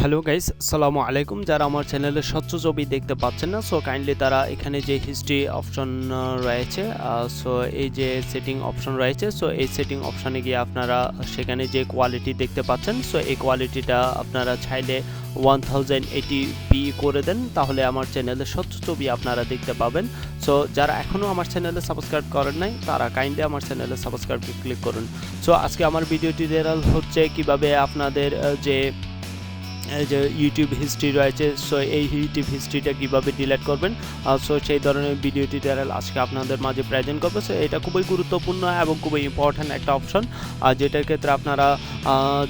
Hello guys, আসসালামু আলাইকুম। যারা আমার চ্যানেলে স্বচ্ছ ছবি দেখতে পাচ্ছেন না, সো কাইন্ডলি তারা এখানে যে হিস্ট্রি অপশন রয়েছে, সো এই যে সেটিং অপশন রয়েছে, সো এই সেটিং অপশনে গিয়ে আপনারা সেখানে যে কোয়ালিটি দেখতে পাচ্ছেন, সো এই কোয়ালিটিটা আপনারা চাইলে 1080p করে দেন, তাহলে আমার চ্যানেলে স্বচ্ছ ছবি আপনারা দেখতে পাবেন। সো যারা এখনও আমার চ্যানেলে সাবস্ক্রাইব করেন নাই, তারা কাইন্ডলি আমার চ্যানেলে সাবস্ক্রাইবকে ক্লিক করুন। সো আজকে আমার ভিডিও টিউটোরিয়াল হচ্ছে কিভাবে আপনাদের যে ইউটিউব হিস্ট্রি রয়েছে, সো এই ইউটিউব হিস্ট্রিটা কীভাবে ডিলিট করবেন, সো সেই ধরনের ভিডিও টিউটোরিয়াল আজকে আপনাদের মাঝে প্রেজেন্ট করবো। সো এটা খুবই গুরুত্বপূর্ণ এবং খুবই ইম্পর্ট্যান্ট একটা অপশন, যেটার ক্ষেত্রে আপনারা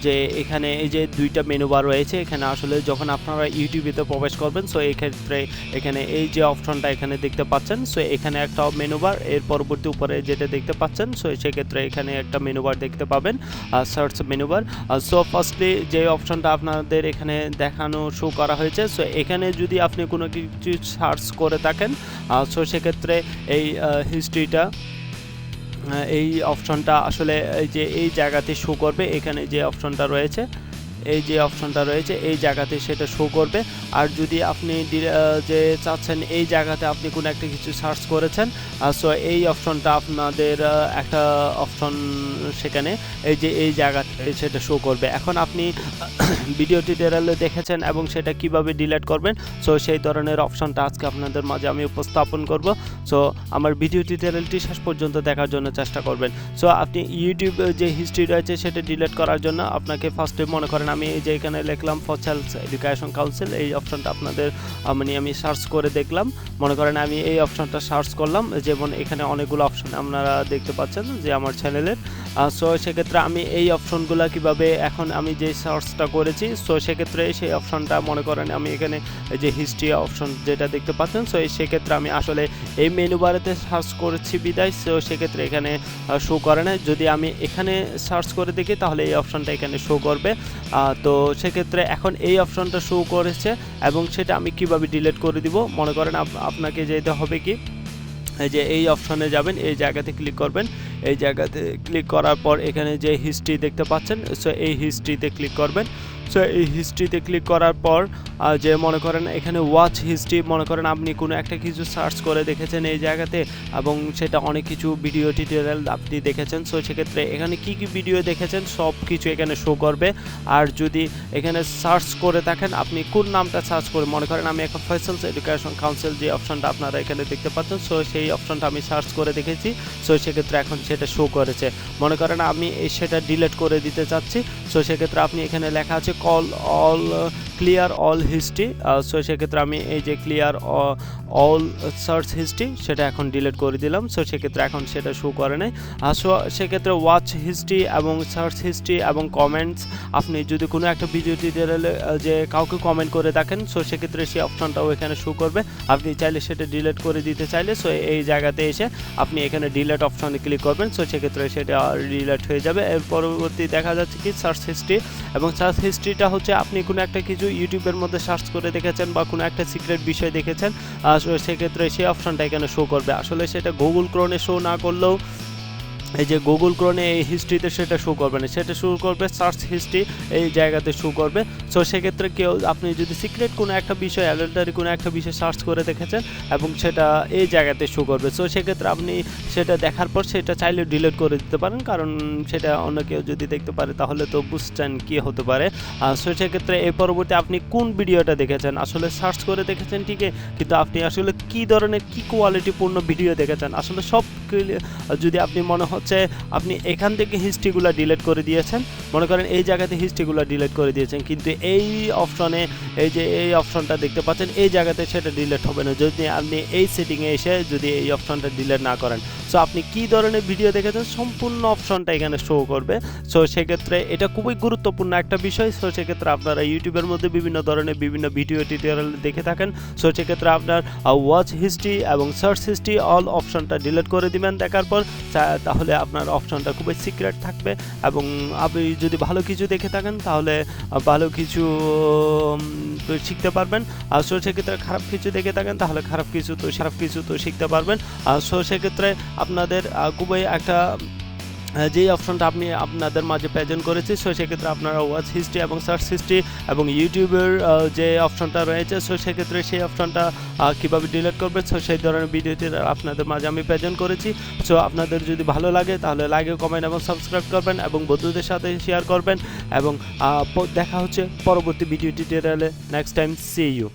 যে এখানে এই যে দুইটা মেনু বার রয়েছে, এখানে আসলে যখন আপনারা ইউটিউবেতে প্রবেশ করবেন, সো এই ক্ষেত্রে এখানে এই যে অপশনটা এখানে দেখতে পাচ্ছেন, সো এখানে একটা মেনু বার, এর পরবর্তী উপরে যেটা দেখতে পাচ্ছেন, সো সেক্ষেত্রে এখানে একটা মেনু বার দেখতে পাবেন, search menu bar. So firstly যে অপশনটা আপনাদের এখানে দেখানো শো করা হয়েছে, সো এখানে যদি আপনি কোনো কিছু সার্চ করে থাকেন, সো সেক্ষেত্রে এই হিস্ট্রিটা এই অপশনটা আসলে এই যে এই জায়গাতে শো করবে, এখানে যে অপশনটা রয়েছে, এই যে অপশনটা রয়েছে এই জায়গাতে সেটা শো করবে। আর যদি আপনি যে চাচ্ছেন এই জায়গাতে আপনি কোনো একটা কিছু সার্চ করেছেন, সো এই অপশনটা আপনাদের একটা অপশন সেখানে এই যে এই জায়গাতে সেটা শো করবে। এখন আপনি ভিডিও টিউটোরিয়ালে দেখেছেন এবং সেটা কিভাবে ডিলিট করবেন, সো সেই ধরনের অপশনটা আজকে আপনাদের মাঝে আমি উপস্থাপন করব। সো আমার ভিডিও টিউটোরিয়ালটি শেষ পর্যন্ত দেখার জন্য চেষ্টা করবেন। সো আপনি ইউটিউব যে হিস্ট্রি রয়েছে সেটা ডিলিট করার জন্য আপনাকে ফার্স্টে মনে করেন আমি এই যে এখানে লিখলাম ফরচাইল্ড এডুকেশন কাউন্সিল, এই অপশনটা আপনাদের আমি সার্চ করে দেখলাম, মনে করেন আমি এই অপশনটা সার্চ করলাম, যেমন এখানে অনেকগুলো অপশন আপনারা দেখতে পাচ্ছেন যে আমার চ্যানেলের। সো সেক্ষেত্রে আমি এই অপশনগুলো কিভাবে এখন আমি যে সার্চটা করেছি, সো সেক্ষেত্রে সেই অপশনটা মনে করেন আমি এখানে যে হিস্ট্রি অপশন যেটা দেখতে পাচ্ছেন, সো সেক্ষেত্রে আমি আসলে এই মেনু বারেতে সার্চ করেছি বিদায়, সো সেক্ষেত্রে এখানে শো করে না। যদি আমি এখানে সার্চ করে দেখি তাহলে এই অপশনটা এখানে শো করবে। তো সেক্ষেত্রে এখন এই অপশনটা শো করেছে এবং সেটা আমি কিভাবে ডিলিট করে দিব, মনে করেন আপনাকে যেতে হবে কি, এই যে এই অপশনে যাবেন, এই জায়গাতে ক্লিক করবেন, এই জায়গাতে ক্লিক করার পর এখানে যে হিস্ট্রি দেখতে পাচ্ছেন, সো এই হিস্ট্রিতে ক্লিক করবেন। সো এই হিস্ট্রিতে ক্লিক করার পর যে মনে করেন এখানে ওয়াচ হিস্ট্রি, মনে করেন আপনি কোনো একটা কিছু সার্চ করে দেখেছেন এই জায়গাতে এবং সেটা অনেক কিছু ভিডিও টিউটোরিয়াল আপনি দেখেছেন, সো সেক্ষেত্রে এখানে কি কি ভিডিও দেখেছেন সব কিছু এখানে শো করবে। আর যদি এখানে সার্চ করে থাকেন, আপনি কোন নামটা সার্চ করে, মনে করেন আমি এখন ফয়সালস এডুকেশন কাউন্সিল যে অপশনটা আপনারা এখানে দেখতে পাচ্ছেন, সো সেই অপশনটা আমি সার্চ করে দেখেছি, সো সেক্ষেত্রে এখন সেটা শো করেছে। মনে করেন আমি সেটা ডিলিট করে দিতে চাচ্ছি, সো সেক্ষেত্রে আপনি এখানে লেখা আছে ক্লিয়ার অল হিস্ট্রি, সো সেক্ষেত্রে আমি এই যে ক্লিয়ার অল সার্চ হিস্ট্রি সেটা এখন ডিলিট করে দিলাম, সো সেক্ষেত্রে এখন সেটা শো করে নাই। সো সেক্ষেত্রে ওয়াচ হিস্ট্রি এবং সার্চ হিস্ট্রি এবং কমেন্টস, আপনি যদি কোনো একটা ভিডিও টিউটোরিয়ালে যে কাউকে কমেন্ট করে দেখেন, সো সেক্ষেত্রে সেই অপশনটাও এখানে শো করবে। আপনি চাইলে সেটা ডিলিট করে দিতে চাইলে, সো এই জায়গাতে এসে আপনি এখানে ডিলিট অপশনে ক্লিক করবেন, সো সেক্ষেত্রে সেটা ডিলিট হয়ে যাবে। এর পরবর্তী দেখা যাচ্ছে কি সার্চ হিস্ট্রি, এবং সার্চ হিস্ট্রিটা হচ্ছে আপনি কোনো একটা কিছু ইউটিউবের মধ্যে সার্চ করে দেখেছেন বা কোনো একটা সিক্রেট বিষয় দেখেছেন, সেক্ষেত্রে সেই অপশনটা এখানে শো করবে। আসলে সেটা গুগল ক্রোমে শো না করলেও এই যে গুগল ক্রোমে এই হিস্ট্রিতে সেটা শো করবে না, সেটা শো করবে সার্চ হিস্ট্রি এই জায়গাতে শো করবে। সো সেক্ষেত্রে কেউ আপনি যদি সিক্রেট কোনো একটা বিষয়, অ্যাডাল্টারি কোনো একটা বিষয় সার্চ করে দেখেছেন এবং সেটা এই জায়গাতে শো করবে, সো সেক্ষেত্রে আপনি সেটা দেখার পর সেটা চাইলে ডিলিট করে দিতে পারেন, কারণ সেটা অন্য কেউ যদি দেখতে পারে তাহলে তো বুঝছেন কী হতে পারে। সো সেক্ষেত্রে এই পরবর্তী আপনি কোন ভিডিওটা দেখেছেন, আসলে সার্চ করে দেখেছেন ঠিকই, কিন্তু আপনি আসলে কী ধরনের কী কোয়ালিটিপূর্ণ ভিডিও দেখেছেন, আসলে সব যদি আপনি মনে হচ্ছে আপনি এখান থেকে হিস্ট্রিগুলো ডিলিট করে দিয়েছেন, মনে করেন এই জায়গাতে হিস্ট্রিগুলো ডিলিট করে দিয়েছেন, কিন্তু এই অপশনে এই যে এই অপশনটা দেখতে পাচ্ছেন এই জায়গাতে সেটা ডিলিট হবে না যদি আপনি এই সেটিংয়ে এসে যদি এই অপশনটা ডিলিট না করেন। সো আপনি কী ধরনের ভিডিও দেখেছেন সম্পূর্ণ অপশনটা এখানে শো করবে। সো সেক্ষেত্রে এটা খুবই গুরুত্বপূর্ণ একটা বিষয়। সো সেক্ষেত্রে আপনারা ইউটিউবের মধ্যে বিভিন্ন ধরনের বিভিন্ন ভিডিও টিউটোরিয়াল দেখে থাকেন, সো সেক্ষেত্রে আপনার ওয়াচ হিস্ট্রি এবং সার্চ হিস্ট্রি অল অপশনটা ডিলিট করে দিবেন দেখার পর, তাহলে আপনার অপশনটা খুবই সিক্রেট থাকবে এবং আপনি যদি ভালো কিছু দেখে থাকেন তাহলে ভালো কিছু শিখতে পারবেন। আর সো সেক্ষেত্রে খারাপ কিছু দেখে থাকেন তাহলে খারাপ কিছু তো শিখতে পারবেন। আর সো সেক্ষেত্রে আপনাদের খুবই একটা যেই অপশনটা আমি আপনাদের মাঝে প্রেজেন্ট করেছি, সো সেক্ষেত্রে আপনারা ওয়াচ হিস্ট্রি এবং সার্চ হিস্ট্রি এবং ইউটিউবের যে অপশনটা রয়েছে, সো সেক্ষেত্রে সেই অপশনটা কীভাবে ডিলিট করবে, সো সেই ধরনের ভিডিওটি আপনাদের মাঝে আমি প্রেজেন্ট করেছি। সো আপনাদের যদি ভালো লাগে তাহলে লাইক, কমেন্ট এবং সাবস্ক্রাইব করবেন এবং বন্ধুদের সাথে শেয়ার করবেন এবং দেখা হচ্ছে পরবর্তী ভিডিও টিউটোরিয়ালে। Next time, see you.